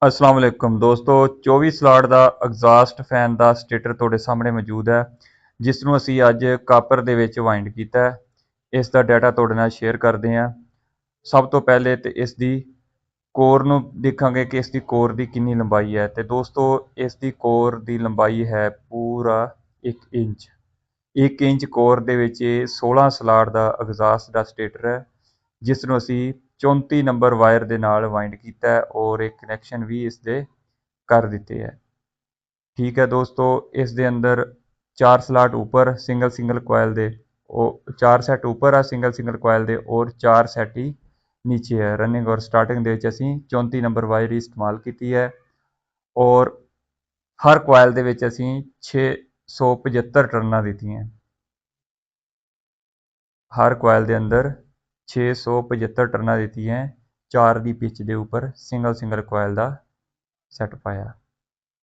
अस्सलाम वालेकुम दोस्तों 24 ਸਲਾਟ ਦਾ ਐਗਜ਼ਾਸਟ ਫੈਨ ਦਾ ਸਟੇਟਰ ਤੁਹਾਡੇ ਸਾਹਮਣੇ ਮੌਜੂਦ ਹੈ, ਜਿਸ ਨੂੰ ਅਸੀਂ ਅੱਜ ਕਾਪਰ ਦੇ ਵਿੱਚ ਵਾਈਂਡ ਕੀਤਾ ਹੈ। ਇਸ ਦਾ ਡਾਟਾ ਤੁਹਾਡੇ ਨਾਲ ਸ਼ੇਅਰ ਕਰਦੇ ਹਾਂ। ਸਭ ਤੋਂ ਪਹਿਲੇ ਤੇ ਇਸ ਦੀ ਕੋਰ ਨੂੰ ਦੇਖਾਂਗੇ ਕਿ ਇਸ ਦੀ ਕੋਰ ਦੀ ਕਿੰਨੀ ਲੰਬਾਈ ਹੈ। ਤੇ ਦੋਸਤੋ ਇਸ ਦੀ ਕੋਰ ਦੀ ਲੰਬਾਈ ਹੈ ਪੂਰਾ 1 ਇੰਚ। 1 ਇੰਚ ਕੋਰ ਦੇ ਵਿੱਚ ਇਹ 16 ਸਲਾਟ ਦਾ ਐਗਜ਼ਾਸਟ ਦਾ ਸਟੇਟਰ ਹੈ, ਜਿਸ ਨੂੰ ਅਸੀਂ 34 ਨੰਬਰ ਵਾਇਰ ਦੇ ਨਾਲ ਵਾਈਂਡ ਕੀਤਾ ਹੈ ਔਰ ਇੱਕ ਕਨੈਕਸ਼ਨ ਵੀ ਇਸ ਦੇ ਕਰ ਦਿੱਤੇ ਹੈ। ਠੀਕ ਹੈ ਦੋਸਤੋ, ਇਸ ਦੇ ਅੰਦਰ 4 ਸਲਾਟ ਉੱਪਰ ਸਿੰਗਲ ਕੋਇਲ ਦੇ, ਉਹ 4 ਸੈੱਟ ਉੱਪਰ ਆ ਸਿੰਗਲ ਕੋਇਲ ਦੇ ਔਰ 4 ਸੈੱਟ ਹੀ ਨੀਚੇ ਹੈ। ਰਨਿੰਗ ਔਰ ਸਟਾਰਟਿੰਗ ਦੇ ਵਿੱਚ ਅਸੀਂ 34 ਨੰਬਰ ਵਾਇਰ ਹੀ ਇਸਤੇਮਾਲ ਕੀਤੀ ਹੈ ਔਰ ਹਰ ਕੋਇਲ ਦੇ ਵਿੱਚ ਅਸੀਂ 675 ਟਰਨਾਂ ਦਿੱਤੀਆਂ। ਹਰ ਕੋਇਲ ਦੇ ਅੰਦਰ 675 ਟਰਨਾਂ ਦਿੱਤੀਆਂ। 4 ਦੀ ਪਿਚ ਦੇ ਉੱਪਰ ਸਿੰਗਲ ਕੋਇਲ ਦਾ ਸੈੱਟ ਪਾਇਆ।